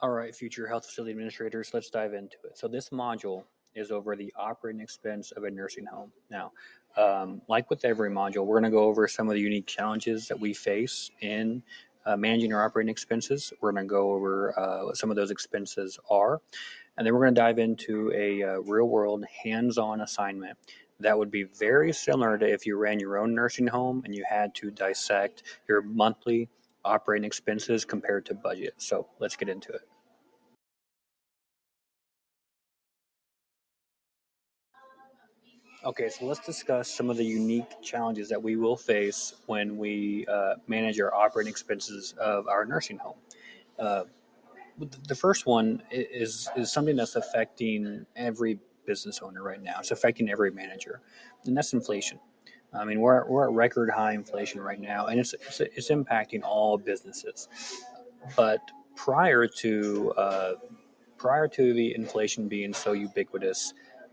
All right, future health facility administrators, let's dive into it. So this module is over the operating expense of a nursing home. Now, like with every module, we're going to go over some of the unique challenges that we face in managing our operating expenses. We're going to go over what some of those expenses are, and then we're going to dive into a real-world hands-on assignment that would be very similar to if you ran your own nursing home and you had to dissect your monthly operating expenses compared to budget. So let's get into it. Okay, so let's discuss some of the unique challenges that we will face when we manage our operating expenses of our nursing home. Uh, the first one is something that's affecting every business owner right now. It's affecting every manager, and that's inflation. I mean, we're at record high inflation right now, and it's impacting all businesses. But prior to prior to the inflation being so ubiquitous,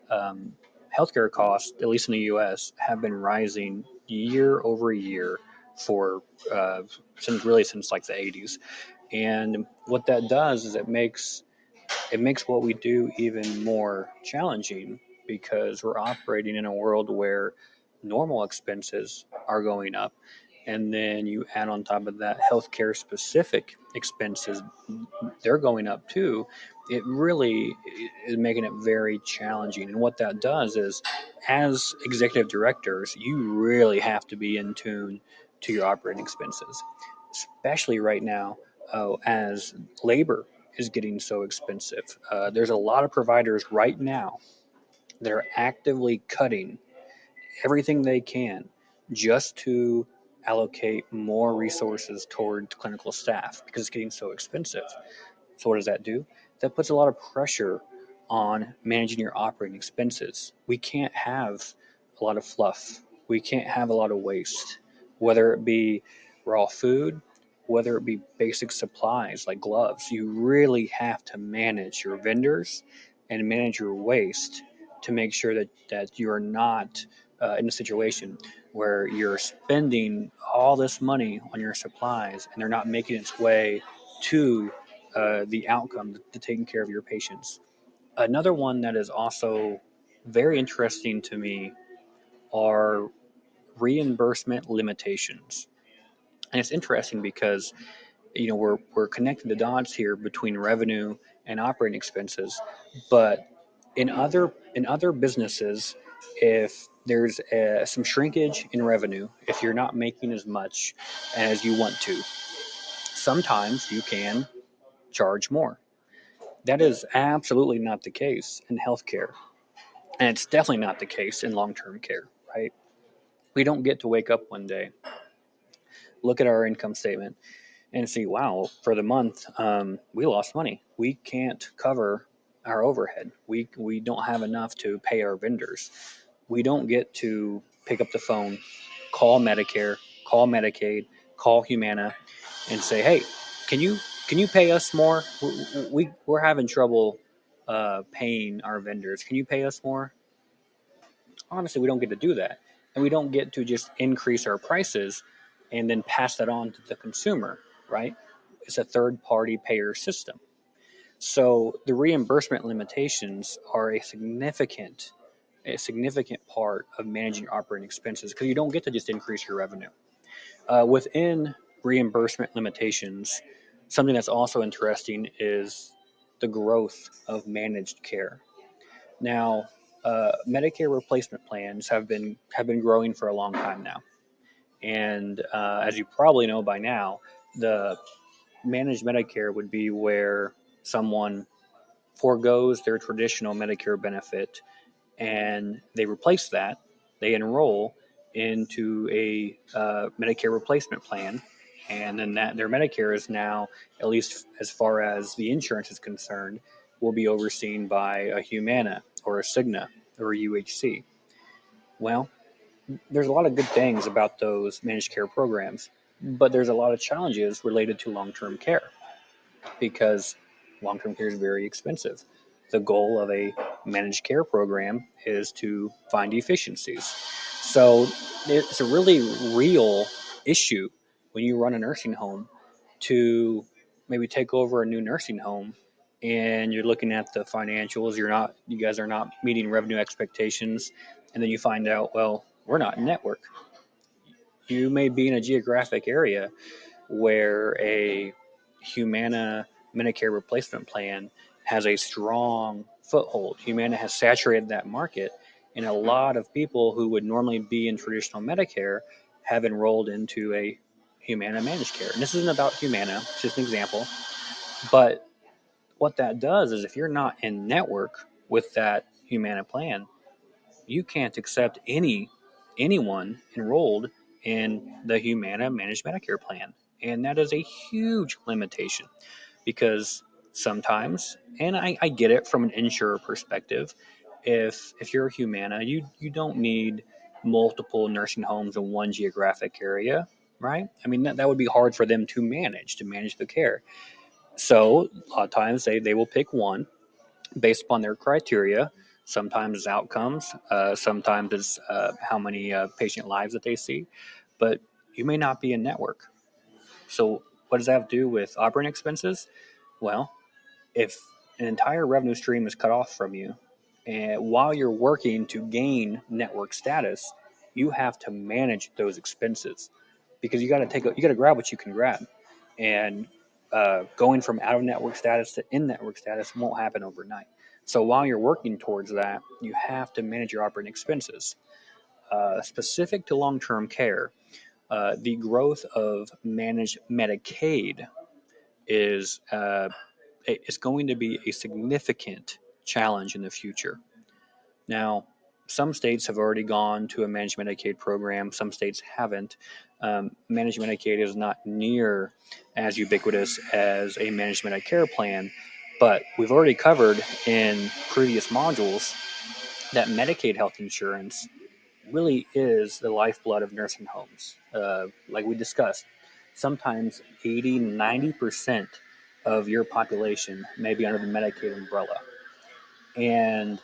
um, healthcare costs, at least in the U.S., have been rising year over year for since like the 80s. And what that does is it makes what we do even more challenging because we're operating in a world where normal expenses are going up. And then you add on top of that healthcare specific expenses, they're going up too. It really is making it very challenging. And what that does is, as executive directors, you really have to be in tune to your operating expenses, especially right now as labor is getting so expensive. There's a lot of providers right now that are actively cutting everything they can just to allocate more resources toward clinical staff because it's getting so expensive. So what does that do? That puts a lot of pressure on managing your operating expenses. We can't have a lot of fluff. We can't have a lot of waste, whether it be raw food, whether it be basic supplies like gloves. You really have to manage your vendors and manage your waste to make sure that you're not in a situation where you're spending all this money on your supplies and they're not making its way to the outcome, to taking care of your patients. Another one that is also very interesting to me are reimbursement limitations. And it's interesting because we're connecting the dots here between revenue and operating expenses, but in other businesses, if there's some shrinkage in revenue, if you're not making as much as you want to, sometimes you can charge more. That is absolutely not the case in healthcare. And it's definitely not the case in long term care, right? We don't get to wake up one day, look at our income statement, and see, wow, for the month, we lost money. We can't cover our overhead. We don't have enough to pay our vendors. We don't get to pick up the phone, call Medicare, call Medicaid, call Humana, and say, hey, can you pay us more? We're having trouble paying our vendors. Can you pay us more? Honestly, we don't get to do that. And we don't get to just increase our prices and then pass that on to the consumer, right? It's a third party payer system. So the reimbursement limitations are a significant part of managing your operating expenses because you don't get to just increase your revenue. Within reimbursement limitations, something that's also interesting is the growth of managed care. Now, Medicare replacement plans have been growing for a long time now, and as you probably know by now, the managed Medicare would be where someone foregoes their traditional Medicare benefit and they replace that. They enroll into a Medicare replacement plan, and then that their Medicare is now, at least as far as the insurance is concerned, will be overseen by a Humana or a Cigna or a UHC. Well, there's a lot of good things about those managed care programs, but there's a lot of challenges related to long-term care because long-term care is very expensive. The goal of a managed care program is to find efficiencies. So it's a really real issue when you run a nursing home to maybe take over a new nursing home and you're looking at the financials, you guys are not meeting revenue expectations, and then you find out, well, we're not in network. You may be in a geographic area where a Humana Medicare replacement plan has a strong foothold. Humana has saturated that market, and a lot of people who would normally be in traditional Medicare have enrolled into a Humana managed care. And this isn't about Humana, it's just an example. But what that does is if you're not in network with that Humana plan, you can't accept anyone enrolled in the Humana Managed Medicare plan. And that is a huge limitation because sometimes, and I get it from an insurer perspective, if you're a Humana, you don't need multiple nursing homes in one geographic area, right? I mean, that would be hard for them to manage the care. So a lot of times they will pick one based upon their criteria. Sometimes it's outcomes, sometimes it's how many patient lives that they see, but you may not be in network. So what does that have to do with operating expenses? Well, if an entire revenue stream is cut off from you, and while you're working to gain network status, you have to manage those expenses because you got to grab what you can grab, and going from out of network status to in network status won't happen overnight. So while you're working towards that, you have to manage your operating expenses. Specific to long-term care, the growth of managed Medicaid is is going to be a significant challenge in the future. Now, some states have already gone to a managed Medicaid program, some states haven't. Managed Medicaid is not near as ubiquitous as a managed Medicare plan, but we've already covered in previous modules that Medicaid health insurance really is the lifeblood of nursing homes. Like we discussed, sometimes 80, 90% of your population may be under the Medicaid umbrella. And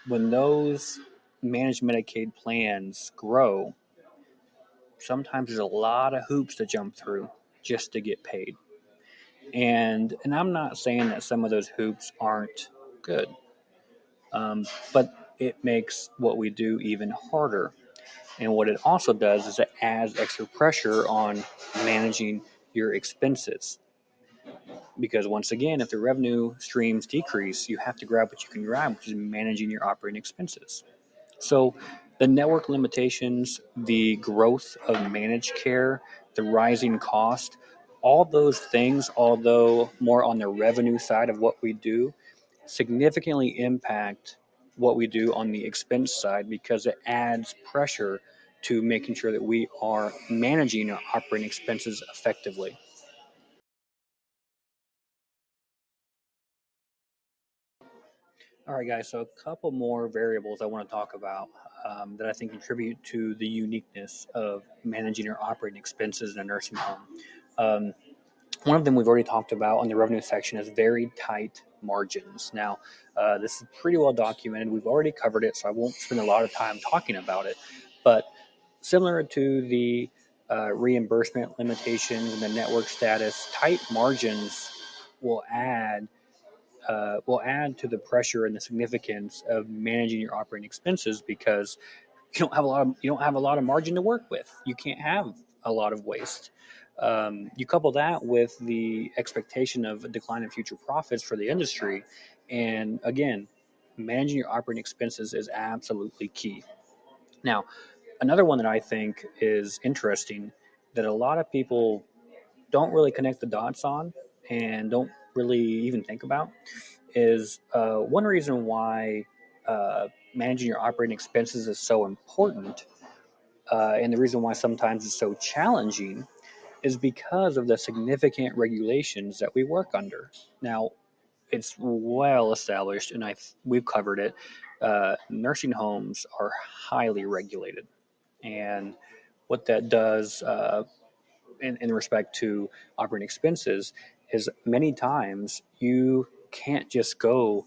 when those managed Medicaid plans grow, sometimes there's a lot of hoops to jump through just to get paid. And I'm not saying that some of those hoops aren't good, but it makes what we do even harder. And what it also does is it adds extra pressure on managing your expenses. Because once again, if the revenue streams decrease, you have to grab what you can grab, which is managing your operating expenses. So the network limitations, the growth of managed care, the rising cost, all those things, although more on the revenue side of what we do, significantly impact what we do on the expense side because it adds pressure to making sure that we are managing our operating expenses effectively. All right, guys, so a couple more variables I want to talk about that I think contribute to the uniqueness of managing your operating expenses in a nursing home. Um, One of them we've already talked about on the revenue section is very tight margins. Now, this is pretty well documented. We've already covered it, so I won't spend a lot of time talking about it. But similar to the reimbursement limitations and the network status, tight margins will add will add to the pressure and the significance of managing your operating expenses because you don't have a lot of margin to work with. You can't have a lot of waste. You couple that with the expectation of a decline in future profits for the industry, and again, managing your operating expenses is absolutely key. Now, another one that I think is interesting that a lot of people don't really connect the dots on and don't really even think about is one reason why managing your operating expenses is so important, and the reason why sometimes it's so challenging is because of the significant regulations that we work under. Now, it's well established, and we've covered it. Nursing homes are highly regulated, and what that does in respect to operating expenses is many times you can't just go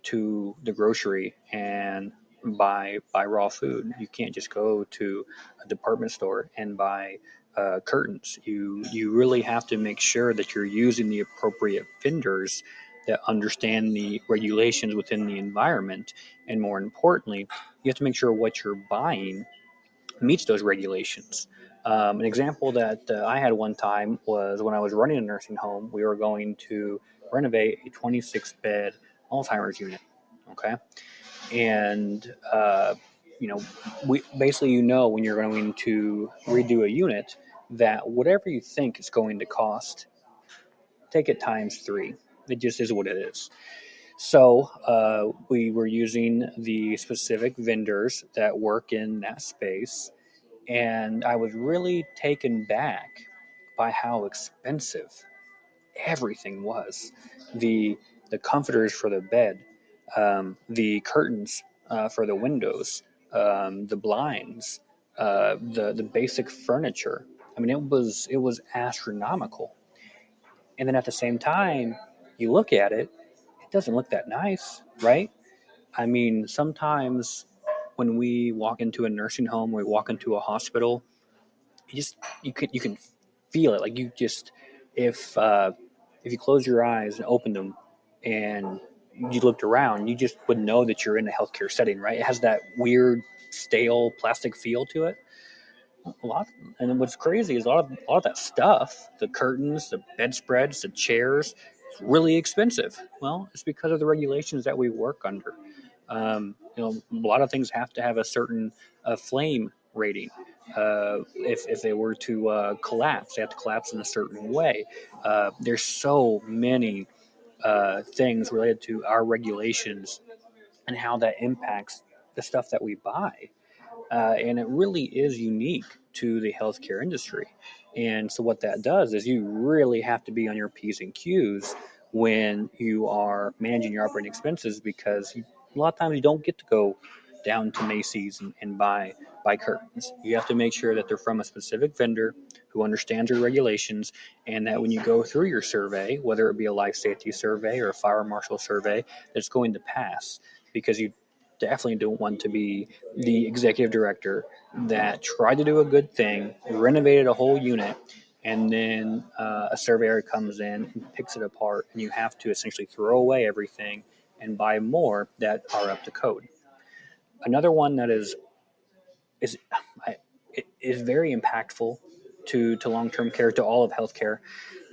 to the grocery and buy raw food. You can't just go to a department store and buy curtains. You really have to make sure that you're using the appropriate vendors that understand the regulations within the environment, and more importantly, you have to make sure what you're buying meets those regulations. An example that I had one time was when I was running a nursing home. We were going to renovate a 26 bed Alzheimer's unit. Okay, and you know, we basically, when you're going to redo a unit, that whatever you think is going to cost, take it times three. It just is what it is. So we were using the specific vendors that work in that space, and I was really taken back by how expensive everything was. The the comforters for the bed, the curtains for the windows, the blinds, the basic furniture. I mean, it was astronomical. And then at the same time, you look at it, it doesn't look that nice, right? I mean, sometimes when we walk into a nursing home, we walk into a hospital, you can feel it. Like, you just, if you close your eyes and open them and you looked around, you just would know that you're in a healthcare setting, right? It has that weird stale plastic feel to it. A lot, and what's crazy is a lot of that stuff, the curtains, the bedspreads, the chairs, it's really expensive. Well, it's because of the regulations that we work under. A lot of things have to have a certain flame rating. If they were to collapse, they have to collapse in a certain way. There's so many things related to our regulations and how that impacts the stuff that we buy. And it really is unique to the healthcare industry. And so, what that does is you really have to be on your P's and Q's when you are managing your operating expenses, because a lot of times you don't get to go down to Macy's and buy curtains. You have to make sure that they're from a specific vendor who understands your regulations, and that when you go through your survey, whether it be a life safety survey or a fire marshal survey, that's going to pass, because you definitely don't want to be the executive director that tried to do a good thing, renovated a whole unit, and then a surveyor comes in and picks it apart, and you have to essentially throw away everything and buy more that are up to code. Another one that is is very impactful to long term care, to all of healthcare,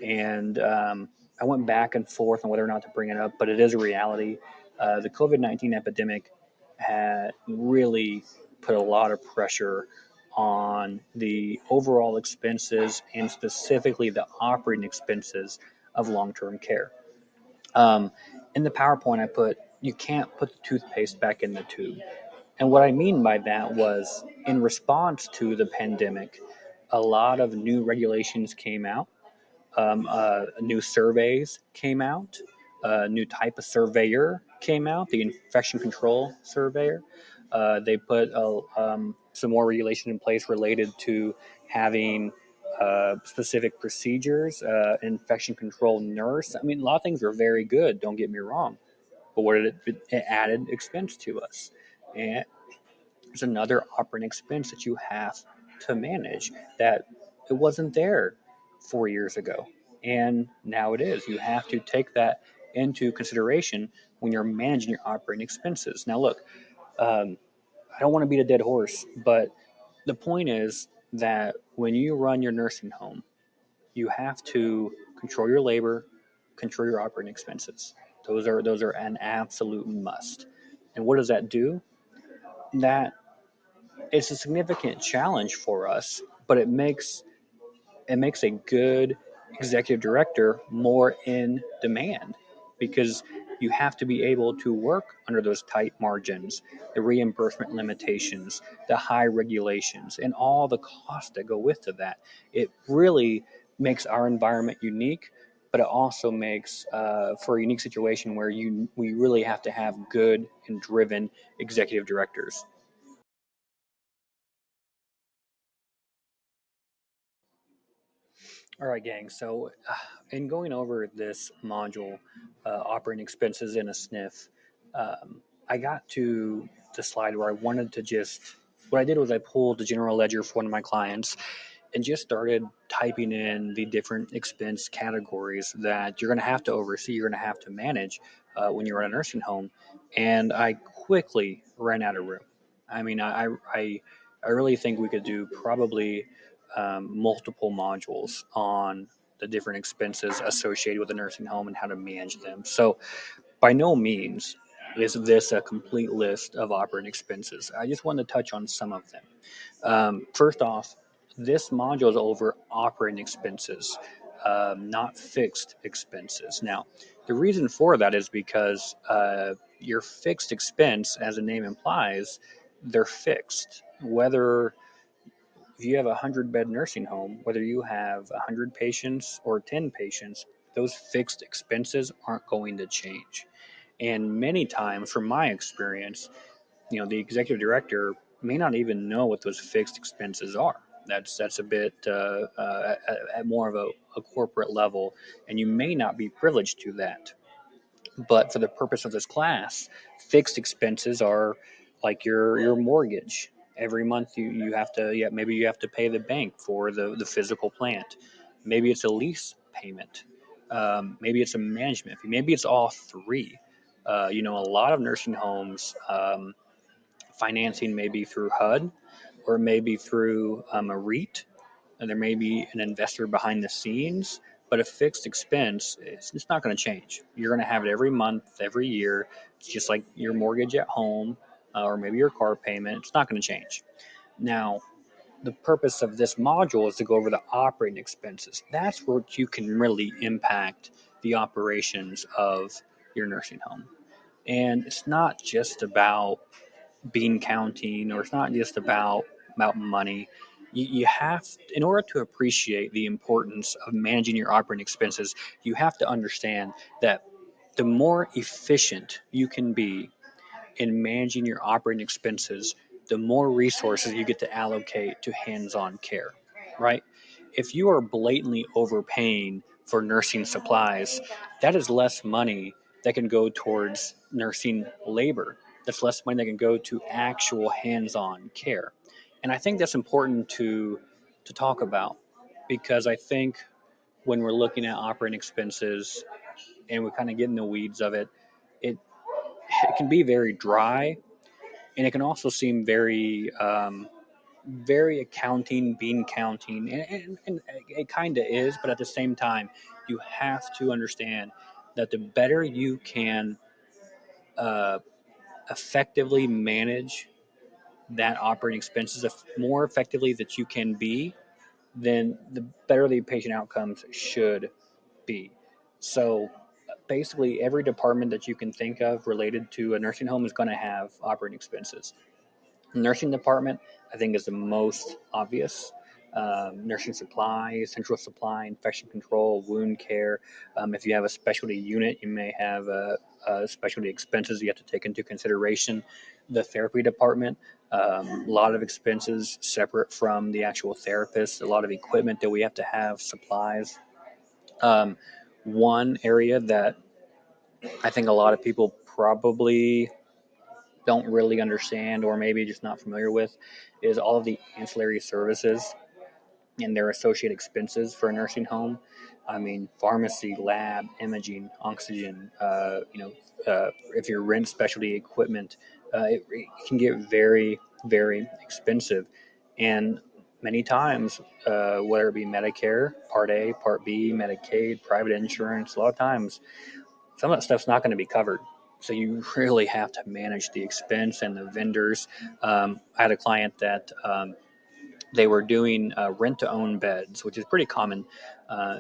and I went back and forth on whether or not to bring it up, but it is a reality. The COVID-19 epidemic had really put a lot of pressure on the overall expenses, and specifically the operating expenses of long term care. Um, in the PowerPoint, I put, you can't put the toothpaste back in the tube. And what I mean by that was, in response to the pandemic, a lot of new regulations came out, new surveys came out, a new type of surveyor came out, the infection control surveyor. They put some more regulation in place related to having specific procedures, infection control nurse. I mean, a lot of things were very good, don't get me wrong, but what did it added expense to us. And there's another operating expense that you have to manage that it wasn't there 4 years ago. And now it is. You have to take that into consideration when you're managing your operating expenses. Now, look, um, I don't want to beat a dead horse, but the point is that when you run your nursing home, you have to control your labor, control your operating expenses. Those are an absolute must. And what does that do? That it's a significant challenge for us, but it makes a good executive director more in demand, because you have to be able to work under those tight margins, the reimbursement limitations, the high regulations, and all the costs that go with to that. It really makes our environment unique, but it also makes for a unique situation where we really have to have good and driven executive directors. All right, gang. So, in going over this module, operating expenses in a SNF, I got to the slide where I wanted to just, what I did was I pulled the general ledger for one of my clients and just started typing in the different expense categories that you're going to have to oversee, you're going to have to manage when you're in a nursing home. And I quickly ran out of room. I mean, I really think we could do probably multiple modules on the different expenses associated with a nursing home and how to manage them. So, by no means is this a complete list of operating expenses. I just wanted to touch on some of them. First off, this module is over operating expenses, not fixed expenses. Now, the reason for that is because your fixed expense, as the name implies, they're fixed. Whether if you have a 100-bed nursing home, whether you have 100 patients or 10 patients, those fixed expenses aren't going to change. And many times, from my experience, the executive director may not even know what those fixed expenses are. That's a bit at more of a corporate level, and you may not be privileged to that. But for the purpose of this class, fixed expenses are like your mortgage. Every month you have to, yeah, maybe you have to pay the bank for the physical plant. Maybe it's a lease payment. Maybe it's a management fee. Maybe it's all three. A lot of nursing homes, financing may be through HUD or maybe through a REIT, and there may be an investor behind the scenes, but a fixed expense, it's not going to change. You're going to have it every month, every year. It's just like your mortgage at home or maybe your car payment. It's not going to change. Now, the purpose of this module is to go over the operating expenses. That's where you can really impact the operations of your nursing home. And it's not just about bean counting, or it's not just about money. You have, in order to appreciate the importance of managing your operating expenses, you have to understand that the more efficient you can be in managing your operating expenses, the more resources you get to allocate to hands-on care, right? If you are blatantly overpaying for nursing supplies, that is less money that can go towards nursing labor. That's less money that can go to actual hands-on care. And I think that's important to talk about, because I think when we're looking at operating expenses and we kind of get in the weeds of it, it it can be very dry, and it can also seem very accounting, bean counting, and it kind of is. But at the same time, you have to understand that the better you can uh, effectively manage that operating expenses, the more effectively that you can be, then the better the patient outcomes should be. So basically, every department that you can think of related to a nursing home is going to have operating expenses. Nursing department, I think, is the most obvious. Nursing supply, central supply, infection control, wound care. If you have a specialty unit, you may have specialty expenses you have to take into consideration. The therapy department, a lot of expenses separate from the actual therapist, a lot of equipment that we have to have, supplies. Um, One area that I think a lot of people probably don't really understand, or maybe just not familiar with, is all of the ancillary services and their associated expenses for a nursing home. I mean, pharmacy, lab, imaging, oxygen. If you rent specialty equipment, it can get very, very expensive, and many times, whether it be Medicare, Part A, Part B, Medicaid, private insurance, a lot of times some of that stuff's not going to be covered. So you really have to manage the expense and the vendors. I had a client that they were doing rent to own beds, which is pretty common,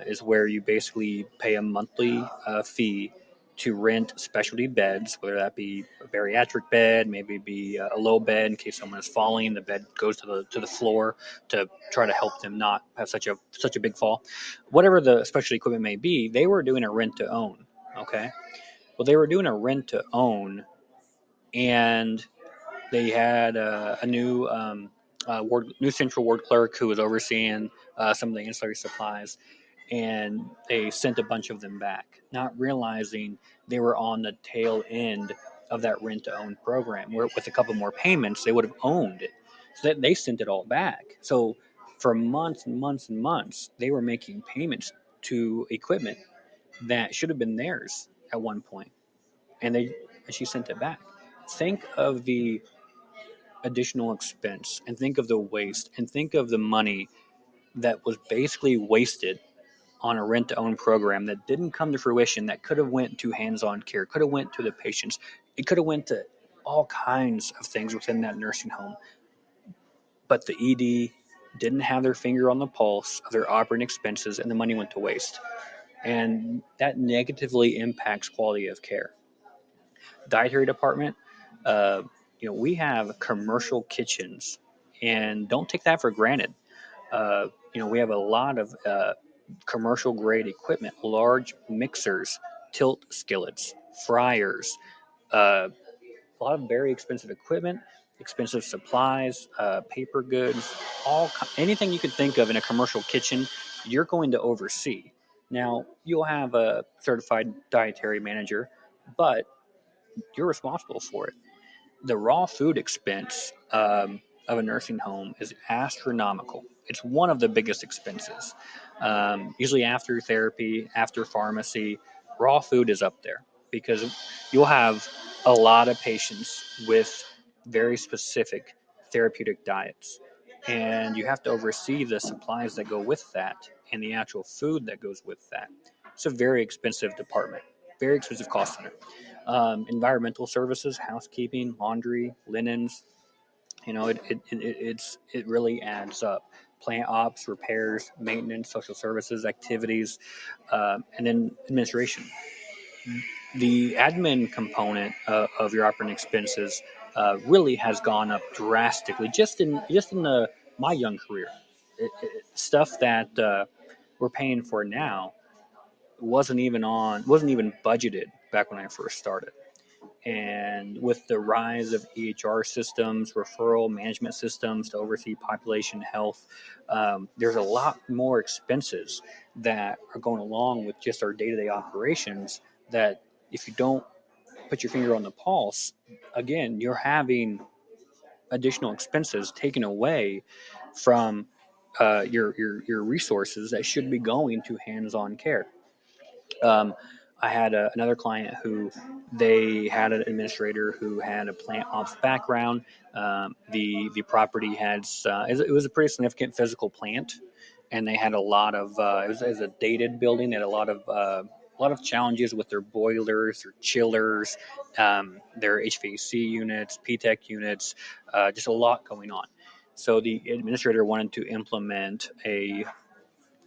is where you basically pay a monthly fee to rent specialty beds, whether that be a bariatric bed, maybe be a low bed in case someone is falling. The bed goes to the floor to try to help them not have such a big fall. Whatever the specialty equipment may be, they were doing a rent to own. Okay, well, they were doing a rent to own, and they had a new central ward clerk who was overseeing some of the ancillary supplies, and they sent a bunch of them back, not realizing they were on the tail end of that rent to own program, where with a couple more payments, they would have owned it. So that they sent it all back. So for months and months and months, they were making payments to equipment that should have been theirs at one point, and she sent it back. Think of the additional expense, and think of the waste, and think of the money that was basically wasted on a rent to own program that didn't come to fruition, that could have went to hands-on care, could have went to the patients, it could have went to all kinds of things within that nursing home. But the ED didn't have their finger on the pulse of their operating expenses, and the money went to waste, and that negatively impacts quality of care. Dietary department, uh, we have commercial kitchens, and don't take that for granted. We have a lot of commercial grade equipment, large mixers, tilt skillets, fryers, uh, a lot of very expensive equipment, expensive supplies, paper goods, anything you could think of in a commercial kitchen, you're going to oversee. Now, you'll have a certified dietary manager, but you're responsible for it. The raw food expense of a nursing home is astronomical. It's one of the biggest expenses. Usually after therapy, after pharmacy, raw food is up there because you'll have a lot of patients with very specific therapeutic diets. And you have to oversee the supplies that go with that and the actual food that goes with that. It's a very expensive department, very expensive cost center. Environmental services, housekeeping, laundry, linens. It really adds up. Plant ops, repairs, maintenance, social services, activities, and then administration. The admin component of your operating expenses really has gone up drastically just in my young career. Stuff that we're paying for now wasn't even budgeted back when I first started. And with the rise of EHR systems, referral management systems to oversee population health, there's a lot more expenses that are going along with just our day-to-day operations that if you don't put your finger on the pulse, again, you're having additional expenses taken away from your resources that should be going to hands-on care. Um, I had another client who they had an administrator who had a plant ops background. The property had it was a pretty significant physical plant, and they had a lot of it was a dated building. They had a lot of challenges with their boilers, their chillers, their HVAC units, PTEC units, just a lot going on. So the administrator wanted to implement it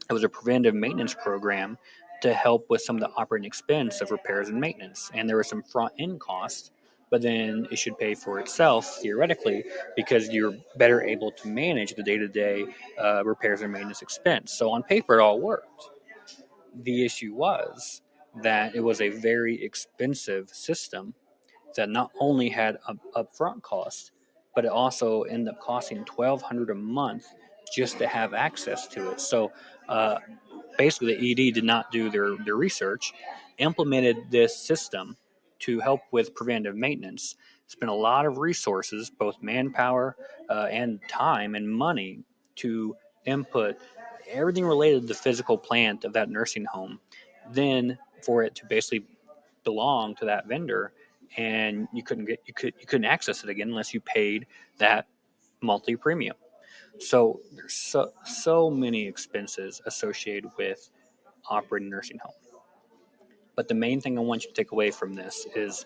was a preventive maintenance program to help with some of the operating expense of repairs and maintenance. And there was some front end costs, but then it should pay for itself theoretically because you're better able to manage the day to day repairs and maintenance expense. So on paper, it all worked. The issue was that it was a very expensive system that not only had upfront costs, but it also ended up costing $1,200 a month just to have access to it. So uh, basically the ED did not do their research, implemented this system to help with preventive maintenance, spent a lot of resources, both manpower and time and money, to input everything related to the physical plant of that nursing home, then for it to basically belong to that vendor, and you couldn't access it again unless you paid that monthly premium. So there's so many expenses associated with operating nursing home. But the main thing I want you to take away from this is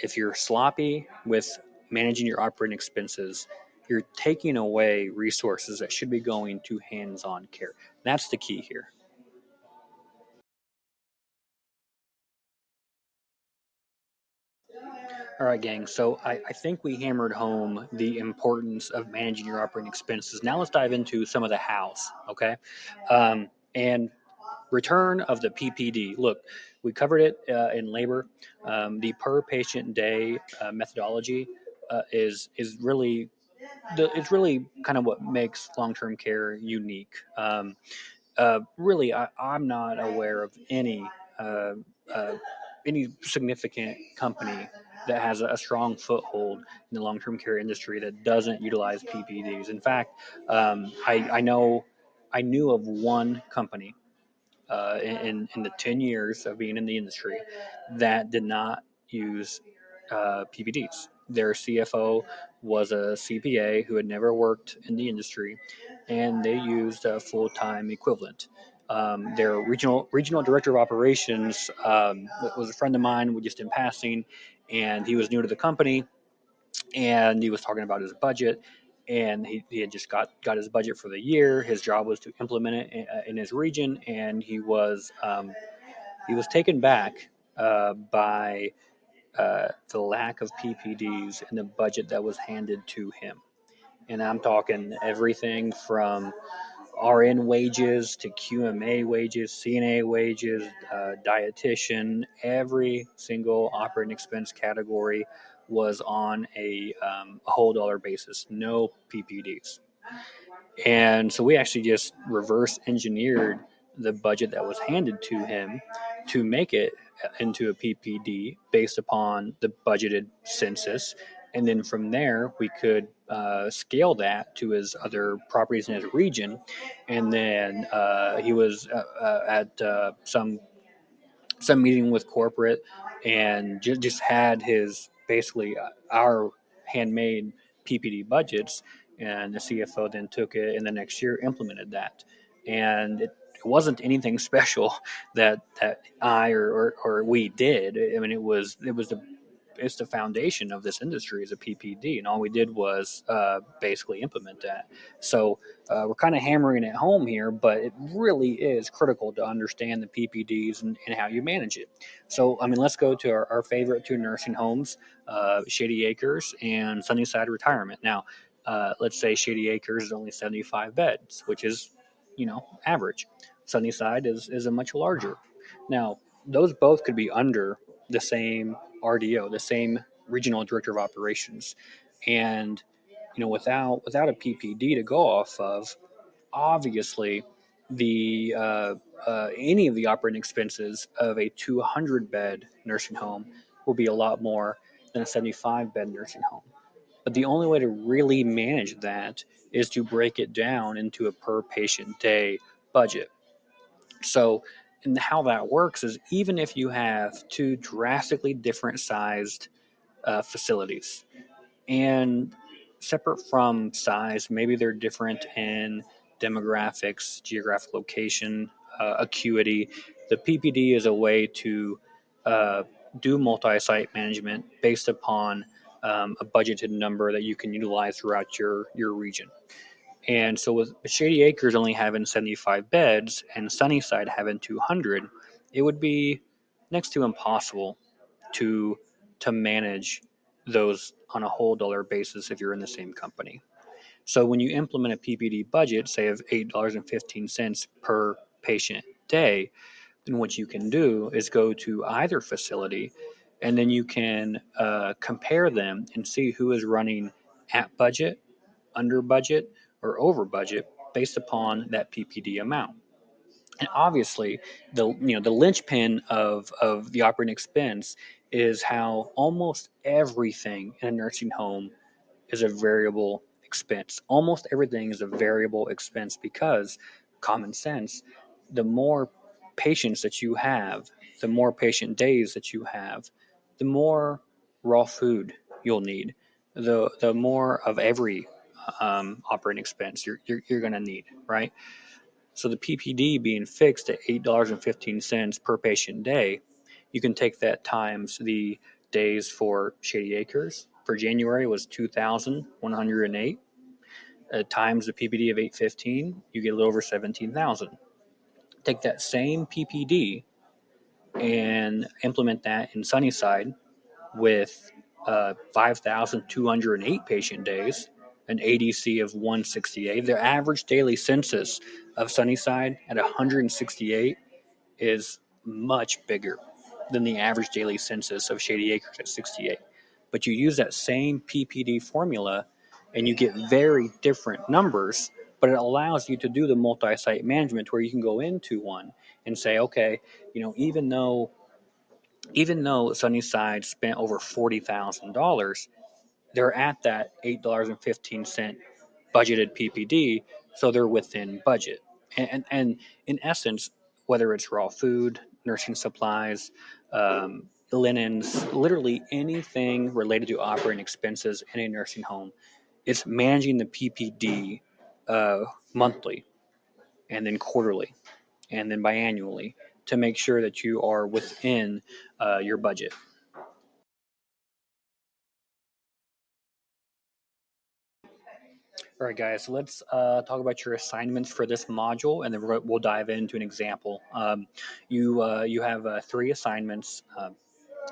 if you're sloppy with managing your operating expenses, you're taking away resources that should be going to hands-on care. That's the key here. All right, gang. So I think we hammered home the importance of managing your operating expenses. Now let's dive into some of the hows. Okay. And return of the PPD. Look, we covered it in labor. The per patient day methodology is really it's really kind of what makes long term care unique. Really, I'm not aware of uh, any significant company that has a strong foothold in the long-term care industry that doesn't utilize PPDs. In fact, I knew of one company in the 10 years of being in the industry that did not use PPDs. Their CFO was a CPA who had never worked in the industry, and they used a full-time equivalent. Their regional director of operations was a friend of mine, just in passing, and he was new to the company, and he was talking about his budget. And he had just got his budget for the year. His job was to implement it in his region, and he was taken back by the lack of PPDs in the budget that was handed to him. And I'm talking everything from RN wages to QMA wages, CNA wages, dietitian. Every single operating expense category was on a whole dollar basis, no PPDs. And so we actually just reverse engineered the budget that was handed to him to make it into a PPD based upon the budgeted census. And then from there, we could scale that to his other properties in his region. And then he was at some meeting with corporate and just had his basically our handmade PPD budgets, and the CFO then took it and the next year implemented that. And it wasn't anything special that I or we did. I mean, it was the it's the foundation of this industry is a PPD, and all we did was basically implement that. So we're kind of hammering it home here, but it really is critical to understand the PPDs and how you manage it. So, I mean, let's go to our favorite two nursing homes, Shady Acres and Sunnyside Retirement. Now, let's say Shady Acres is only 75 beds, which is, average. Sunnyside is a much larger. Now, those both could be under the same RDO, the same regional director of operations, and without a PPD to go off of, obviously the any of the operating expenses of a 200 bed nursing home will be a lot more than a 75 bed nursing home. But the only way to really manage that is to break it down into a per patient day budget. So, and how that works is even if you have two drastically different sized facilities, and separate from size, maybe they're different in demographics, geographic location, acuity. The PPD is a way to uh, do multi-site management based upon a budgeted number that you can utilize throughout your region. And so with Shady Acres only having 75 beds and Sunnyside having 200, it would be next to impossible to to manage those on a whole dollar basis if you're in the same company. So when you implement a PPD budget, say of $8.15 per patient day, then what you can do is go to either facility, and then you can compare them and see who is running at budget, under budget, or over budget based upon that PPD amount. And obviously, the linchpin of the operating expense is how almost everything in a nursing home is a variable expense. Almost everything is a variable expense because common sense, the more patients that you have, the more patient days that you have, the more raw food you'll need, the more of every operating expense you're going to need, right? So the PPD being fixed at $8.15 per patient day, you can take that times the days for Shady Acres. For January was 2,108. Times the PPD of 815, you get a little over 17,000. Take that same PPD and implement that in Sunnyside with 5,208 patient days, an ADC of 168. The average daily census of Sunnyside at 168 is much bigger than the average daily census of Shady Acres at 68. But you use that same PPD formula and you get very different numbers, but it allows you to do the multi-site management where you can go into one and say, okay, even though Even though Sunnyside spent over $40,000, they're at that $8.15 budgeted PPD, so they're within budget. And in essence, whether it's raw food, nursing supplies, linens, literally anything related to operating expenses in a nursing home, it's managing the PPD monthly and then quarterly and then biannually to make sure that you are within your budget. All right, guys, so let's talk about your assignments for this module, and then we'll dive into an example. You have three assignments.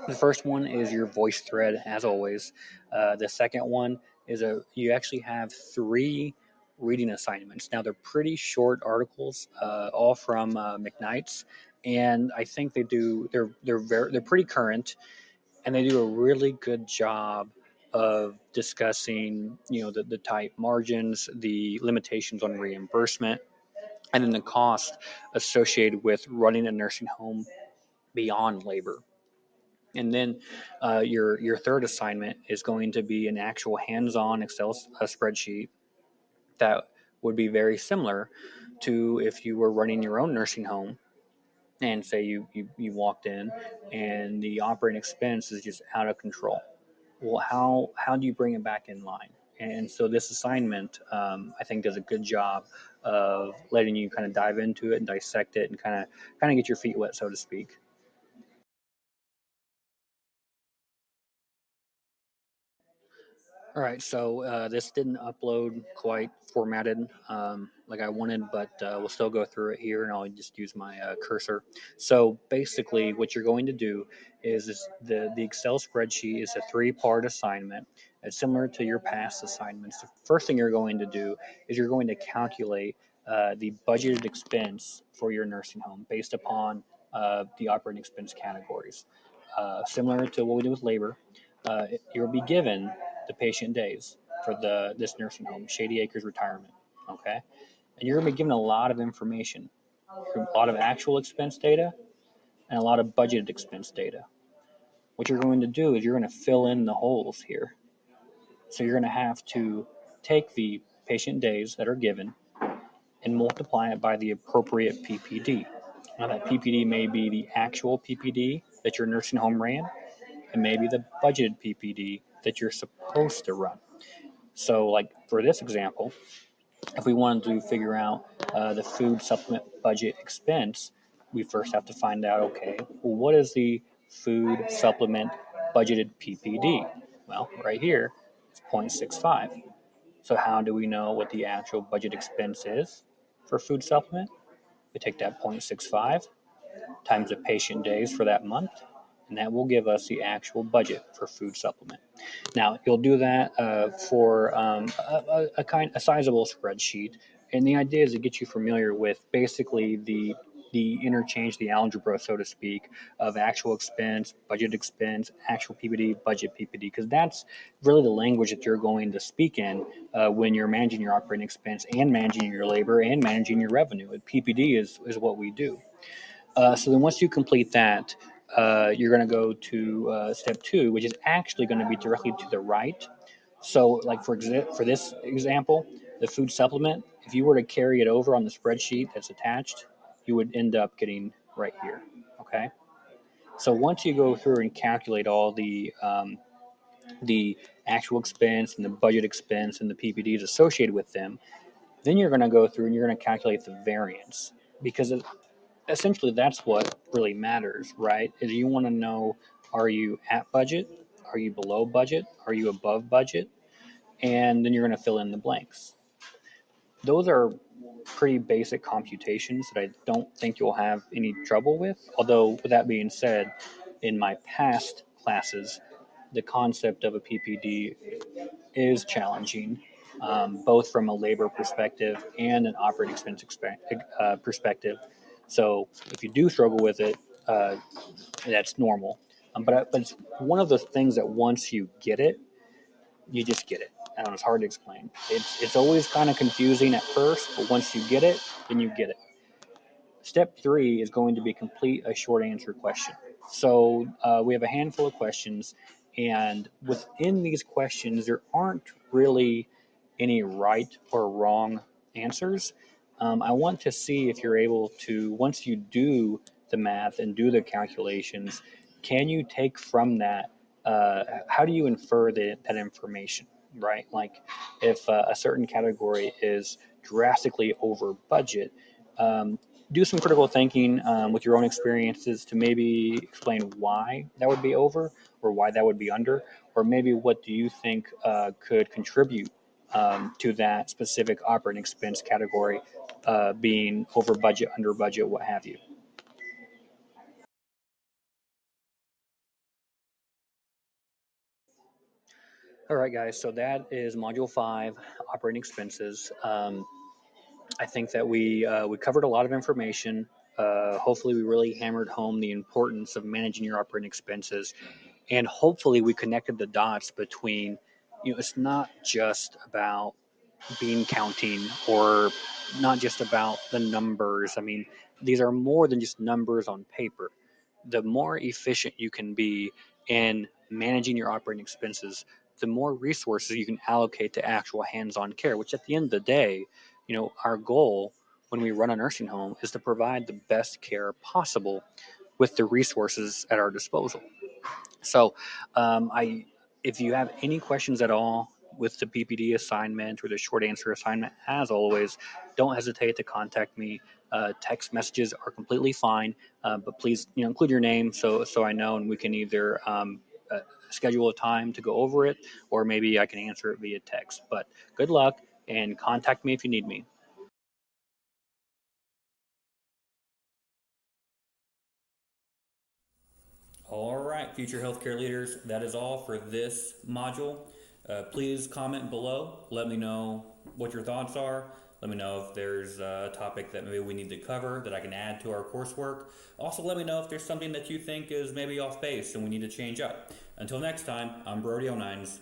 The first one is your voice thread, as always. The second one is you actually have three reading assignments. Now they're pretty short articles, all from McKnight's, and I think they're pretty current, and they do a really good job of discussing, the tight margins, the limitations on reimbursement, and then the cost associated with running a nursing home beyond labor. And then your third assignment is going to be an actual hands-on Excel spreadsheet that would be very similar to if you were running your own nursing home, and say you walked in and the operating expense is just out of control. Well, how do you bring it back in line? And so this assignment, I think, does a good job of letting you kind of dive into it and dissect it and kind of get your feet wet, so to speak. All right, so this didn't upload quite formatted like I wanted, but we'll still go through it here, and I'll just use my cursor. So basically, what you're going to do is the Excel spreadsheet is a three-part assignment. It's similar to your past assignments. The first thing you're going to do is you're going to calculate the budgeted expense for your nursing home based upon the operating expense categories. Similar to what we do with labor, you'll be given the patient days for this nursing home, Shady Acres Retirement. Okay, and you're going to be given a lot of information, a lot of actual expense data, and a lot of budgeted expense data. What you're going to do is you're going to fill in the holes here. So you're going to have to take the patient days that are given and multiply it by the appropriate PPD. Now that PPD may be the actual PPD that your nursing home ran, and maybe the budgeted PPD that you're supposed to run. So, like for this example, if we wanted to figure out the food supplement budget expense, we first have to find out, okay, well, what is the food supplement budgeted PPD? Well, right here, it's 0.65. So how do we know what the actual budget expense is for food supplement? We take that 0.65 times the patient days for that month, and that will give us the actual budget for food supplement. Now, you'll do that for a sizable spreadsheet, and the idea is to get you familiar with basically the interchange, the algebra, so to speak, of actual expense, budget expense, actual PPD, budget PPD, because that's really the language that you're going to speak in when you're managing your operating expense and managing your labor and managing your revenue. PPD is what we do. So then once you complete that, you're going to go to step two, which is actually going to be directly to the right. So like for this example, the food supplement, if you were to carry it over on the spreadsheet that's attached, you would end up getting right here. Okay. So once you go through and calculate all the actual expense and the budget expense and the PPDs associated with them, then you're going to go through and you're going to calculate the variance, because essentially that's what really matters, right? Is you want to know, are you at budget? Are you below budget? Are you above budget? And then you're going to fill in the blanks. Those are pretty basic computations that I don't think you'll have any trouble with. Although, with that being said, in my past classes, the concept of a PPD is challenging, both from a labor perspective and an operating expense perspective. So if you do struggle with it, uh, that's normal. But it's one of those things that once you get it, you just get it. I don't know, it's hard to explain. It's always kind of confusing at first, but once you get it, then you get it. Step three is going to be complete a short answer question. So we have a handful of questions, and within these questions, there aren't really any right or wrong answers. I want to see if you're able to, once you do the math and do the calculations, can you take from that, how do you infer that information, right? Like if a certain category is drastically over budget, do some critical thinking with your own experiences to maybe explain why that would be over or why that would be under, or maybe what do you think could contribute to that specific operating expense category being over budget, under budget, what have you. All right, guys, so that is Module 5, operating expenses. I think that we covered a lot of information. Hopefully, we really hammered home the importance of managing your operating expenses, and hopefully, we connected the dots between, it's not just about bean counting or not just about the numbers. I mean, these are more than just numbers on paper. The more efficient you can be in managing your operating expenses, the more resources you can allocate to actual hands-on care, which at the end of the day, our goal when we run a nursing home is to provide the best care possible with the resources at our disposal. So, if you have any questions at all with the PPD assignment or the short answer assignment, as always, don't hesitate to contact me. Text messages are completely fine, but please, include your name so I know, and we can either schedule a time to go over it, or maybe I can answer it via text. But good luck, and contact me if you need me. All right, future healthcare leaders, that is all for this module. Please comment below. Let me know what your thoughts are. Let me know if there's a topic that maybe we need to cover that I can add to our coursework. Also, let me know if there's something that you think is maybe off base and we need to change up. Until next time, I'm Brody09s.